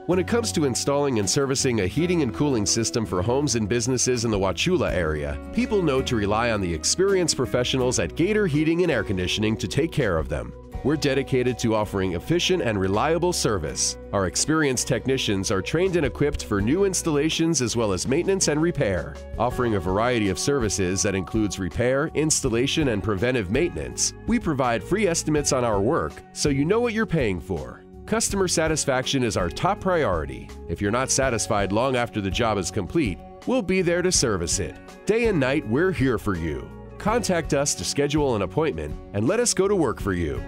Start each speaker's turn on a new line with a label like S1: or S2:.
S1: When it comes to installing and servicing a heating and cooling system for homes and businesses in the Wauchulla area, people know to rely on the experienced professionals at Gator Heating and Air Conditioning to take care of them. We're dedicated to offering efficient and reliable service. Our experienced technicians are trained and equipped for new installations as well as maintenance and repair, offering a variety of services that includes repair, installation, and preventive maintenance. We provide free estimates on our work so you know what you're paying for. Customer satisfaction is our top priority. If you're not satisfied long after the job is complete, we'll be there to service it. Day and night, we're here for you. Contact us to schedule an appointment and let us go to work for you.